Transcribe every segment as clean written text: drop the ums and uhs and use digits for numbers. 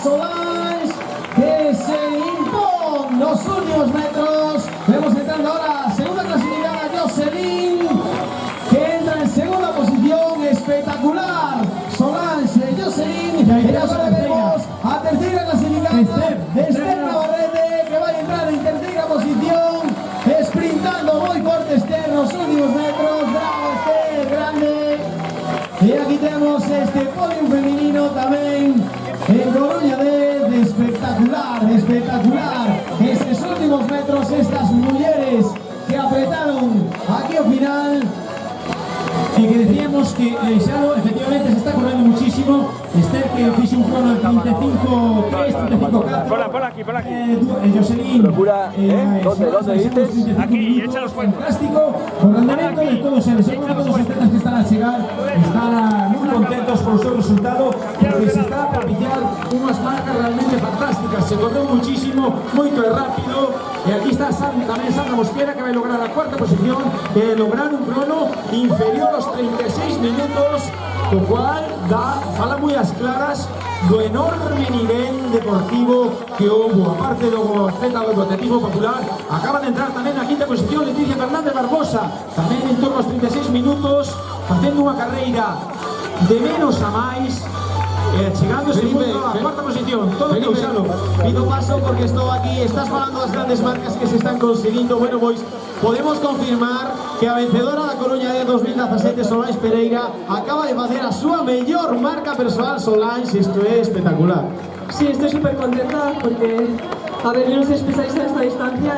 Solange, que se impone los últimos metros. Vemos entrando ahora segunda clasificada Jocelyn, que entra en segunda posición. Espectacular Solange, Jocelyn. Y ahora vemos a tercera clasificada Esther Navarrete, que va a entrar en tercera posición. Sprintando muy fuerte Esther los últimos metros. Bravo Esther, grande. Y aquí tenemos este podium femenino también en Coruña de espectacular, espectacular. Estos últimos metros, estas mujeres que apretaron aquí al final. Y que decíamos que Xalo efectivamente se está corriendo muchísimo. Esther que hizo un crono en 35-3, 35-4. Por aquí. Jocelyn. Procura, ¿dónde dices? Aquí, echa los cuentos. Fantástico, con el momento de todos, seguro todos los atletas que están a llegar están muy contentos por su resultado, porque se está a propiciar unas marcas realmente fantásticas. Se corrió muchísimo, muy rápido. Y aquí está también Sandra Mosquera, que va a lograr la cuarta posición, lograr un crono inferior a los 36 minutos, lo cual fala muy a claras do enorme nivel deportivo que hubo. Aparte do atleta do atletismo popular, acaba de entrar tamén na quinta posición Leticia Fernández Barbosa, tamén en torno aos 36 minutos, facendo unha carreira de menos a máis, chegándose a la cuarta posición. Todo Felipe, pido paso porque estoy aquí. Estás hablando de las grandes marcas que se están consiguiendo. Bueno, boys, podemos confirmar que a vencedora da Coruña de 2017, Solange Pereira, acaba de hacer a su mejor marca personal. Solange, esto es espectacular. Sí, estoy súper contenta porque, a ver, yo no soy especialista en esta distancia,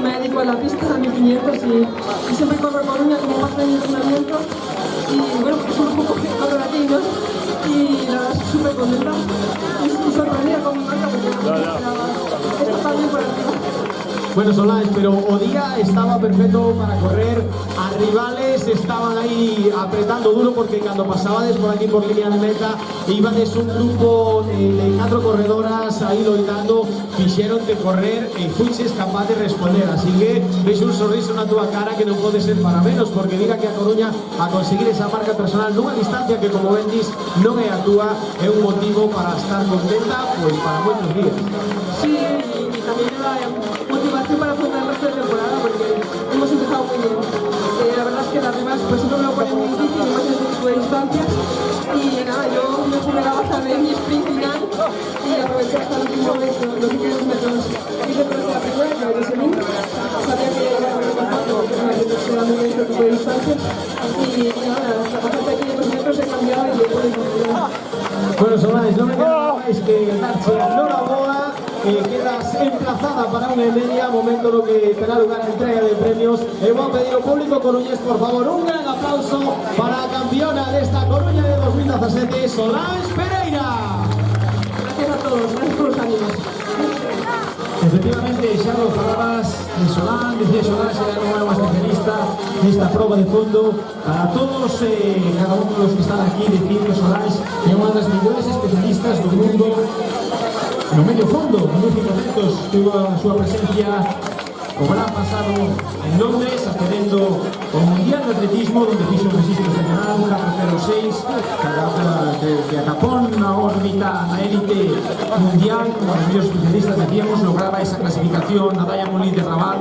me dedico a la pista, a 1500 y siempre corro Coruña como más de entrenamiento y bueno, pues un poco que corro aquí, ¿no? Y la verdad estoy súper contenta y sorprendida con mi marca porque no me esperaba esto también por arriba. Bueno, Solange, pero o día estaba perfecto para correr, a rivales estaban ahí apretando duro porque cuando pasabades por aquí por línea de meta ibades un grupo de 4 corredoras ahí loitando, quisieron de correr y fuiches capaz de responder, así que veis un sorriso na tua cara que non pode ser para menos, porque diga que a Coruña a conseguir esa marca personal nunha distancia que, como ben dis, non é a túa, é un motivo para estar contenta pues para moitos días. Sí, y también una motivación para afrontar el resto de temporada porque hemos empezado muy bien. La verdad es que las demás pues siempre me lo ponen muy difícil, más en este tipo de distancias. Y nada, yo me puse la baza de mi sprint final y aproveché hasta el último momento, los últimos metros. Hice por la primera, que era Jocelyn. Sabía que era muy compacto porque era muy bien este tipo de distancias. Y nada, a partir de 500 metros he cambiado y he podido continuar. Bueno, Solange, no me queda más que darte enhorabuena. Quedas emplazada para una y media, momento lo que tendrá lugar a entrega de premios. Voy a pedir al público coruñés, por favor, un gran aplauso para la campeona de esta Coruña de 2017, Solange Pereira. Gracias a todos, gracias por los ánimos. Efectivamente, xa lo falabas de Solange, decía Solange era unha nova especialista nesta proba de fondo. Para todos, cada uno de los que están aquí, decir que Solange é unha das mellores especialistas do mundo no medio fondo. En 15 momentos tuvo a súa presencia o gran pasado en Londres, accedendo ao Mundial de Atletismo, donde fixo un registro excepcional, un 4.06, de atapón na órbita, na élite mundial, como os mellores especialistas decíamos, lograba esa clasificación na Diamond League de Rabat,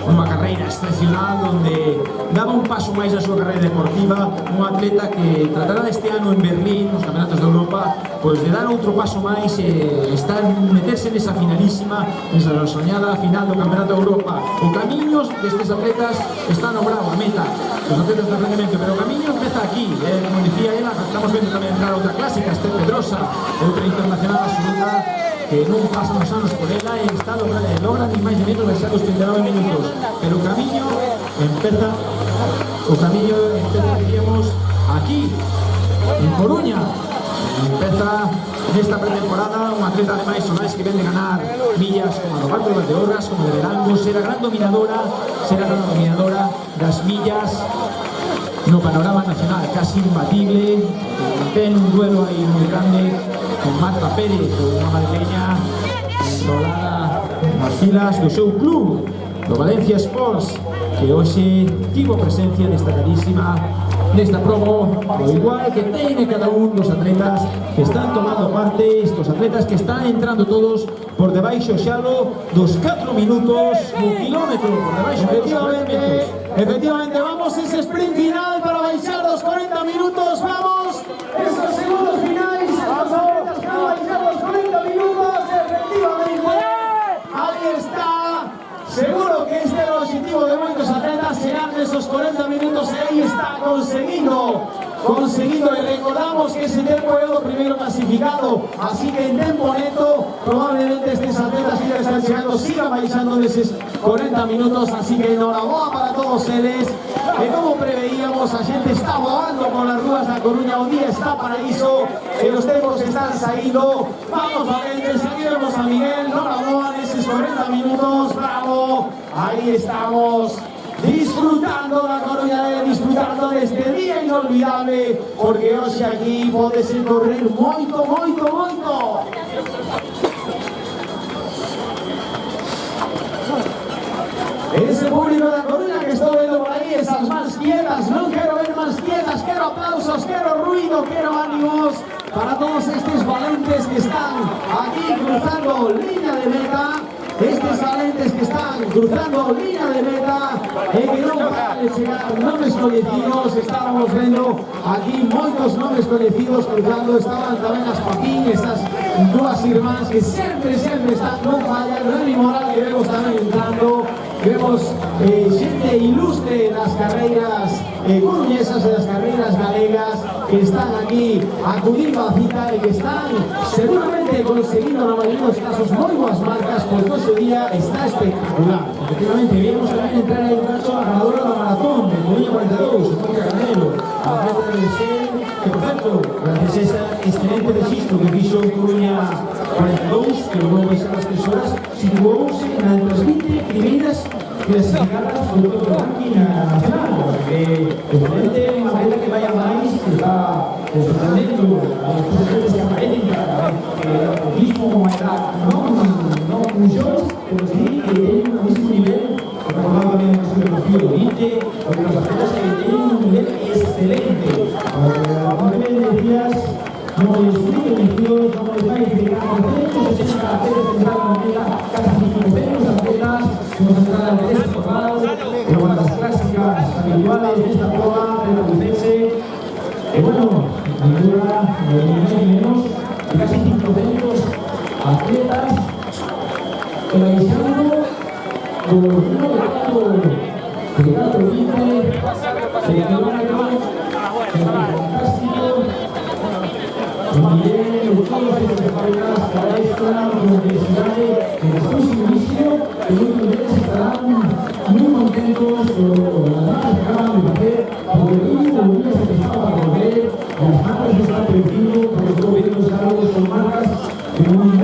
unha carreira excepcional onde daba un paso máis na súa carreira deportiva, un atleta que tratará este ano en Berlín, nos campeonatos de Europa, pois de dar outro paso máis e meterse nesa finalísima, nesa soñada final do Campeonato de Europa. O camiño destes atletas está no bravo, a meta, os atletas de rendemento, pero o camiño empeza aquí, como dicía ela, estamos vendo tamén entrar outra clásica, Esther Pedrosa, outra internacional absoluta, que non pasan os anos por ela e está logra ni máis ni menos baixar os 39 minutos, pero o camiño empeza, diríamos, aquí, en Coruña. Empeza nesta pretemporada un atleta ademais Solange que ven de ganar millas como a do Parque de Valdeorras, como de Verangos, será gran dominadora das millas no panorama nacional, casi imbatible. Ten un duelo aí moi grande con Marta Pérez, unha madrileña enrolada nas filas do seu club, do Valencia Sports, que hoxe tivo presencia destacadísima nesta proba, ao igual que teñen cada un dos atletas que están tomando parte, estos atletas que están entrando todos por debaixo xalo dos 4 minutos no quilómetro, por debaixo dos 4 minutos. Efectivamente, vamos ese sprint final para baixar los 40 minutos, vamos, esos segundos finales, esos atletas que van a baixar los 40 minutos, efectivamente, ahí está, seguro que este es el objetivo de muchos atletas, llegar de esos 40 minutos y ahí está conseguido, y recordamos que ese tiempo es lo primero clasificado, así que en tiempo neto probablemente estos atletas que ya están llegando sigan bailando de esos 40 minutos, así que enhorabuena para todos ellos, que como preveíamos, la gente está volando con las ruas de La Coruña, un día está paraíso, que los tiempos están saliendo, vamos valientes, aquí vemos a Miguel, enhorabuena en esos 40 minutos, bravo, ahí estamos. Disfrutando La Coruña, disfrutando de este día inolvidable, porque hoy aquí podés correr moito. Ese público de La Coruña que estoy viendo por ahí, esas más quietas, no quiero ver más quietas, quiero aplausos, quiero ruido, quiero ánimos para todos estos valentes que están aquí cruzando línea de meta. Estos valentes que están cruzando línea de meta, que no van a llegar nombres conocidos, estábamos viendo aquí muchos nombres conocidos cruzando, estaban también las Papín, estas dos hermanas que siempre están, no fallan, Remy Moral que vemos también entrando, vemos gente ilustre en las carreras coruñesas, en las carreras galegas, que están aquí acudiendo a la cita y que están seguramente consiguiendo en la mayoría de los casos muy buenas marcas, porque ese día está espectacular. Efectivamente, vimos también entrar ahí un caso a la ganadora de la maratón, de Coruña 42, Mónica Canelo, atleta de Sen, que por cierto, gracias a ese excelente registro que hizo Coruña 42, que logró baixar as 3 horas, situouse entre as 20 primeiras clasificadas do todo o ranking nacional, que obviamente é unha atleta que vai a máis, que está sorprendendo a los atletas que aparecen que o mismo a edad non muy jóvenes, pero sí que tienen un mismo nivel, recordado también en el supermercado de Elite, porque los atletas que tienen un nivel excelente. Como me decías, no les explico inicio, no les va a explicar 160 atletas que entraron en la casi 500 atletas que nos entraron en este total, pero las clásicas habituales de esta prueba renacucense, bueno, ni duda, ni menos, casi 500 atletas realizando por uno de cada provincia, kilómetros, fantástico. Miguel, todos estos atletas para esta universidad en su inicio, que muchos de ellos estarán muy contentos con las marcas que acaban de hacer, porque el último día se empezaba a correr, las marcas que están creciendo, porque todo viendo los cargos son marcas que muy bien.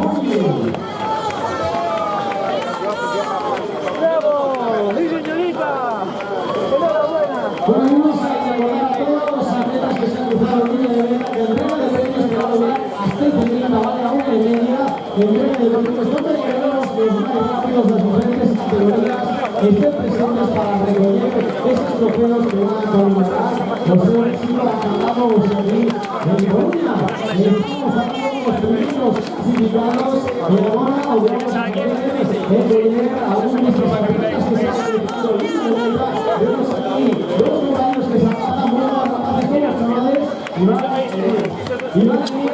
Bueno, vamos a recordar a todos los atletas que se han cruzado en línea de meta que el entrega de premios que va a durar hasta el 30, vale a 1:30. El entrega de premios, donde queremos que los más rápidos de las diferentes categorías estén presentes para recoger estos trofeos que van a conmemorar los héroes que han ganado aquí en Coruña. Estamos hablando con los primeros clasificados y ahora os vamos a tener algunos de nuestros atletas que se han cruzado en línea de meta. Vemos aquí dos compañeros que se apartan muy mal capaces con los chavales y van a venir a estar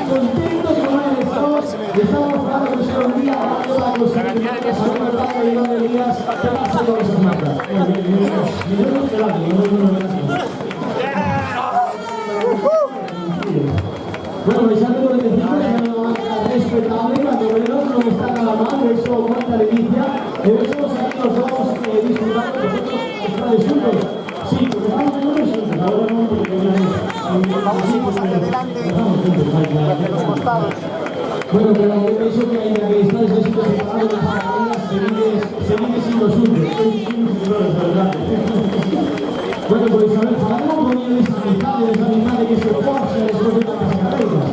contentos con el estado. Estamos hablando que sea un día rápido para que los atletas se han tratado de Iván Elías que van haciendo esas marcas. Bueno, ya tengo que decir que es una marca respetable, cuando menos no está nada mal, de hecho aguanta la inicia, de hecho aquí los dos disfrutando, vosotros estáis juntos. Sí, porque estamos en un resultado, ahora no, porque vamos hacia adelante, hacia los costados. Bueno, pero yo pienso que ahí que estáis así separados las carreras, seguid siendo juntos. Bueno, pues a ver, hablamos con ellos esa amistad que se forja después de tantas carreras.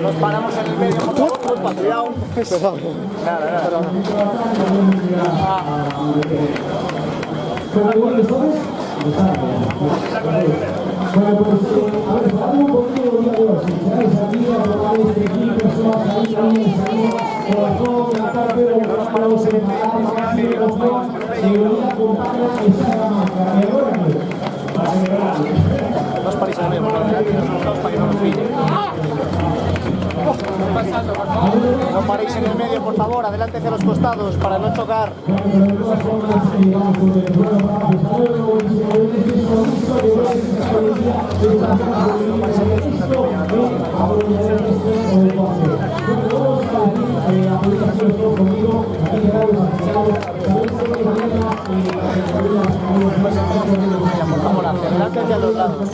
Nos paramos en el medio, por favor, cuidado. Nada. Bueno, pues, a ver, hablamos un poquito de día de hoy. Si sabéis aquí, probablemente aquí, personas ahí también salimos corazón, la tarde, los palos en el medio, seguridad, acompaña y saca máscara. Y ahora, para celebrar. No os paréis en el medio, para que no nos pille. No paréis en el medio, por favor, adelante hacia los costados para no chocar. Por favor, hacia adelante hacia los lados.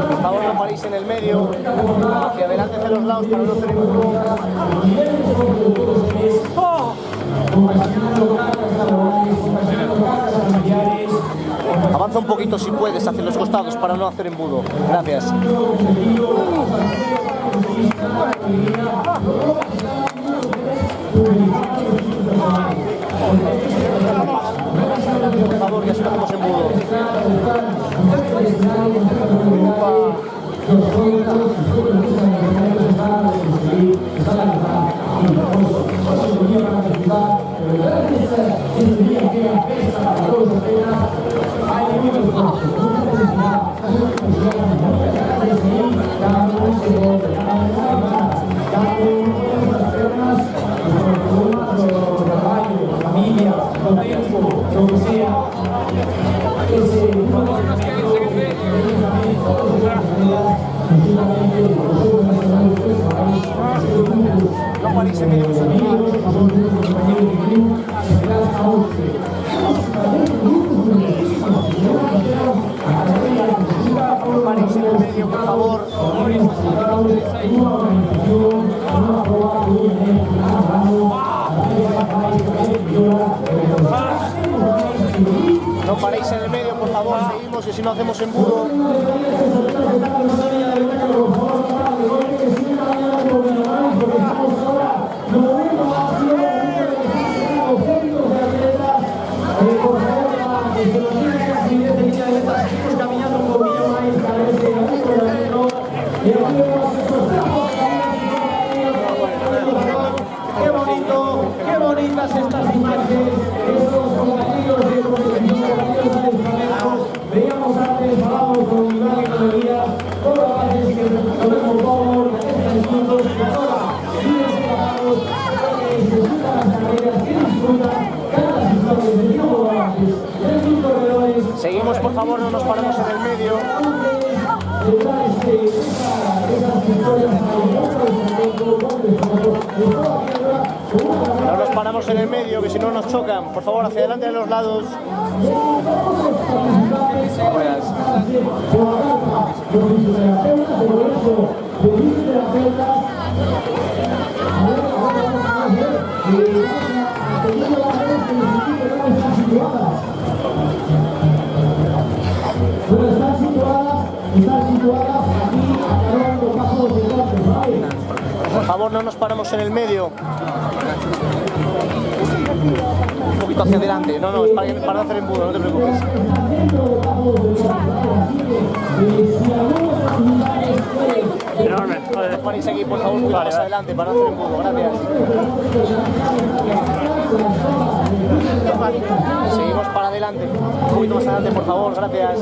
Por favor, no paréis en el medio, hacia adelante hacia los lados para no hacer ningún. Avanza un poquito si puedes hacia los costados para no hacer embudo. Gracias. Por favor, que así no hacemos embudo. No paréis en medio. No paréis en el medio, por favor. No paréis en el medio, por favor. Seguimos, que si no hacemos embudo. Qué bonitas estas imágenes. Esos compañeros de veíamos antes, hablábamos con Iván y con Elías, todas las veces que podemos todos, que ahora viven separados, que disfrutan las carreras, que disfrutan cada historias de tiempo balances, 3.000 corredores. Seguimos, por favor, no nos paramos en el medio. No nos paramos en el medio, que si no nos chocan. Por favor, hacia adelante de los lados. Por favor, no nos paramos en el medio. Un poquito hacia adelante. No, es para no hacer embudo, no te preocupes. No paréis aquí, por favor, cuidado más adelante para no hacer embudo. Gracias. Seguimos para adelante. Un poquito más adelante, por favor. Gracias.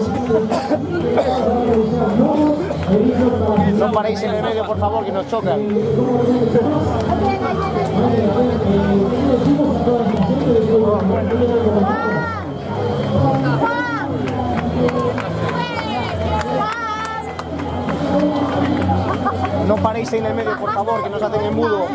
No paréis en el medio, por favor, que nos chocan. No paréis en el medio, por favor, que nos hacen embudo.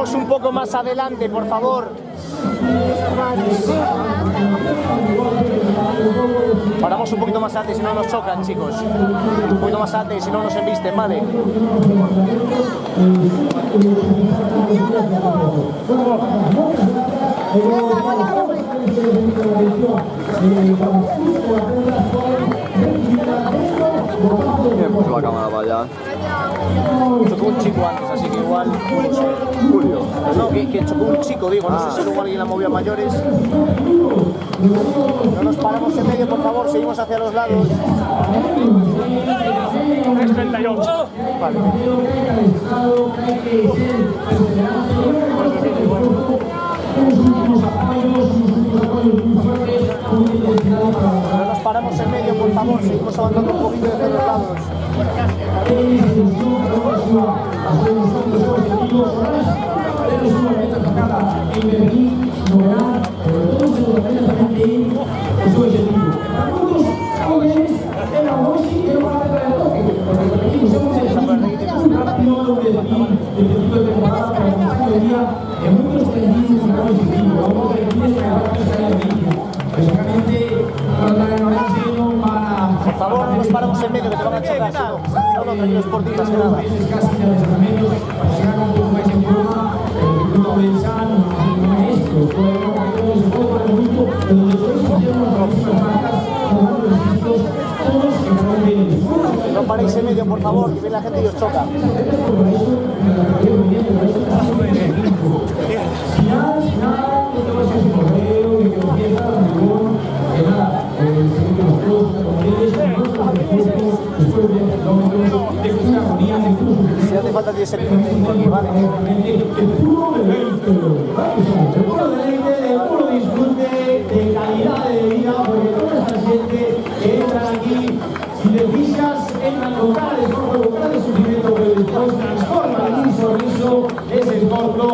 Paramos un poco más adelante, por favor. Paramos un poquito más adelante, si no nos chocan, chicos. Un poquito más adelante, si no nos embisten, ¿vale? Pues la cámara para allá. Chocó un chico antes, así que igual... Julio. No, que chocó un chico, digo, no sé si luego alguien la movió a mayores. No nos paramos en medio, por favor, seguimos hacia los lados. 3:38. Vale. No nos paramos en medio, por favor, seguimos avanzando un poquito hacia los lados. Por favor, no nos paramos en medio, que te van a chocar. No, tranquilos por ti, más que nada. No paréis en medio, por favor, que viene la gente y os choca. Si hace falta 10 segundos, vale. El puro deleite, el puro disfrute de calidad de vida, porque toda esta gente que entran aquí, si te fijas, entran con cara de esfuerzo, con cara de sufrimiento, pero después transforman en un sorriso ese esfuerzo.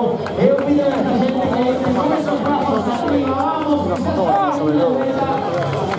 Piden a esta gente que entre con esos brazos arriba, vamos,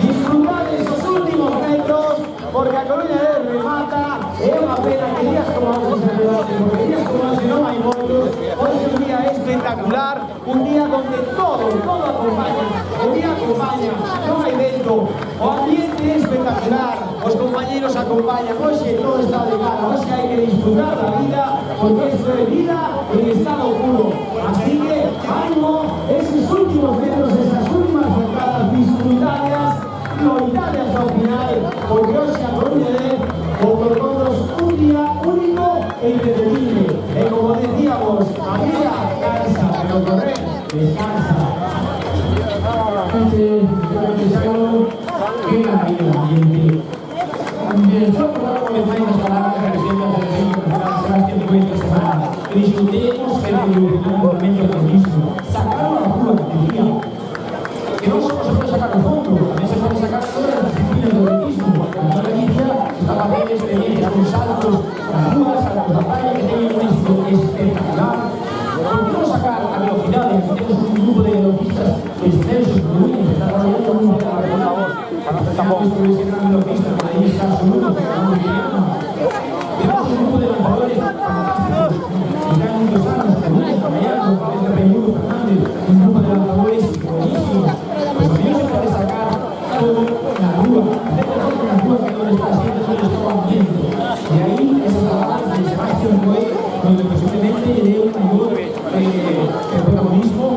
disfrutar de esos últimos metros, porque a Coruña de remata. Es una pena que días como hoy se debate, porque días como hoy no hay votos. Hoy es un día espectacular, un día donde todo acompaña, un día acompaña, no hay evento, o ambiente espectacular, los compañeros acompañan, hoy todo está de gana, hoy hay que disfrutar la vida, porque es de vida en estado puro. Así que ánimo, esos últimos metros, esas últimas bocadas, disfrutarlas, prioritarias al final, porque hoy se Coruña por nosotros un día único e irrepetible. Como decíamos, a vida cansa, pero correr descansa. Disfrutemos el momento del mismo. Sacar la pura batería. Que no solo se puede sacar el fondo, también se puede sacar todas las disciplinas del atletismo. La Galicia está para hacer experiencias con saltos, alturas, saltos a playa, que tienen un éxito espectacular. ¿Por qué no sacar a velocidad? Aquí tenemos un grupo de velocistas excelsos, que está trabajando muy bien a la velocidad. Estamos con ese gran velocista, por ahí está Absoluto, que está muy bien. Tenemos un grupo de lanzadores fantásticos, que están muchos años, como Camayano, Pablo Peñudo, Fernández, un grupo de lanzadores buenísimos. Pues también se puede sacar todo la rúa, hacer todo con la rúa que no le está haciendo, no le está haciendo. Y ahí esas palabras de Sebastián Coe, donde posiblemente le dé un mayor protagonismo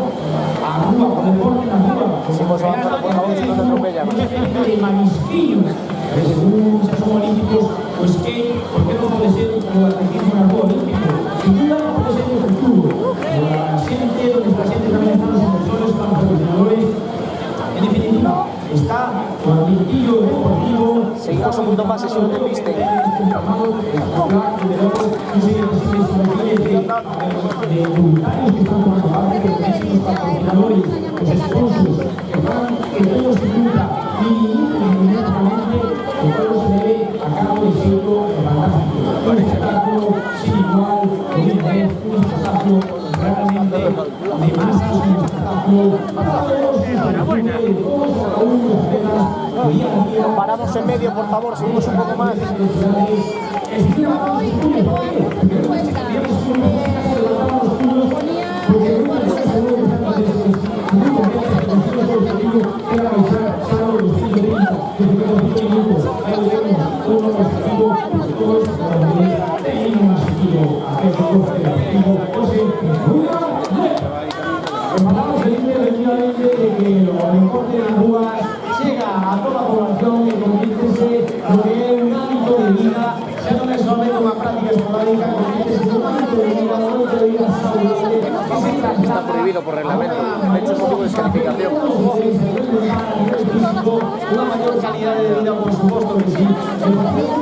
a la rúa, al deporte en la rúa. Seguimos avanzando, por favor, si no te atropellan. De marisquillos, que según se son olímpicos, pues ¿por qué no puede ser como el atletismo en la rúa olímpico? Sin duda no puede ser el futuro. La gente, donde está gente también están los inversores, están los patrocinadores. En definitiva, está con el vintillo deportivo. Seguimos un poquito más, si no te viste. De voluntarios que están tomando parte, que los patrocinadores, los sponsors, que van que todo se cumpla inmediatamente, que todo se debe a cabo de cierto fantástico. Un espectáculo sin igual, un espectáculo realmente de masas, un espectáculo para todos. Paramos en medio, por favor, seguimos un poco más. Es Hablamos efectivamente de que el deporte de las rúas llega a toda la población y conviértese lo que es un hábito de vida, ya no es solamente una práctica esporádica, conviértese en un hábito de vida, un hábito de vida saludable que se traslada. Está prohibido por reglamento, de hecho es motivo de descalificación. Una mayor calidad de vida, por supuesto que sí. Un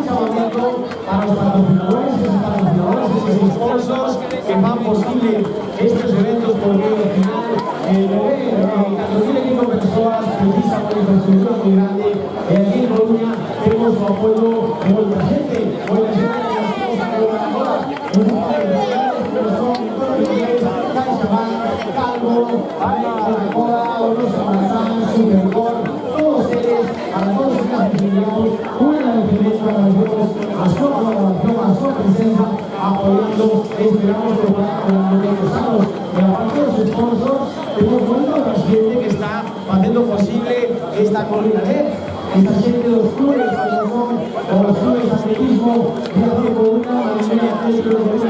llamamiento a los patrocinadores, esos sponsors que van posible estos eventos porque al final Cataluña personas precisa una infraestructura muy grande. Aquí en Coruña tenemos su apoyo muy presente. Hoy la gente que nos colaboradora, Calvo, Coca-Cola, Oros, Amazán, Supercor, todos ellos, para todos los afiliados, una diferencia para nosotros, a su colaboración, a su presencia, apoyando, esperamos que puedan los y aparte de los sponsors, tenemos mucha gente que está haciendo posible esta colina esta gente de los clubes, como los clubes de atletismo, de Coruña,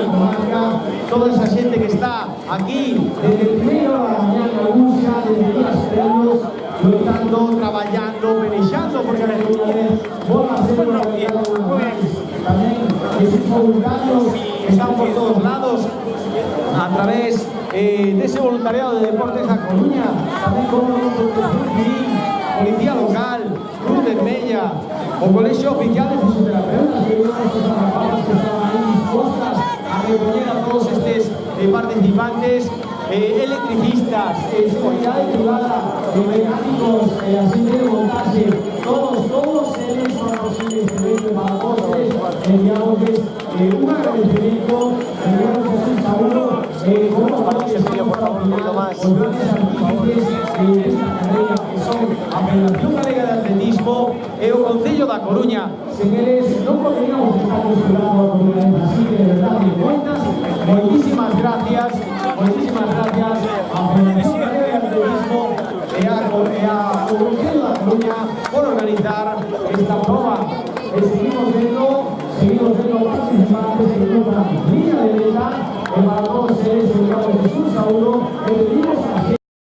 Comarca, toda esa gente que está aquí desde el primero a la mañana, lucha, desde días previos, luchando, trabajando, pelechando, porque las comunidades van a hacer una realidad también que sus voluntarios están por todos lados a través de ese voluntariado de Deportes a Coruña, también como policía local, Cruz de Mella o Colegio Oficial de Fisioterapeutas, que estaban ahí dispuestas a recoger a todos estos participantes, electricistas, seguridad privada, mecánicos, asistentes de montaje, todos ellos son posibles para todos digamos que es un agradecimiento, por favor, un poquito más. A Federación Galega de Atletismo e o Concello da Coruña. Sen eles non poderíamos estar postulando a Coruña, así que de verdad, moitísimas gracias a Federación Galega de Atletismo e a Concello da Coruña por organizar esta prova. Seguimos vendo participantes, seguimos para la línea de meta,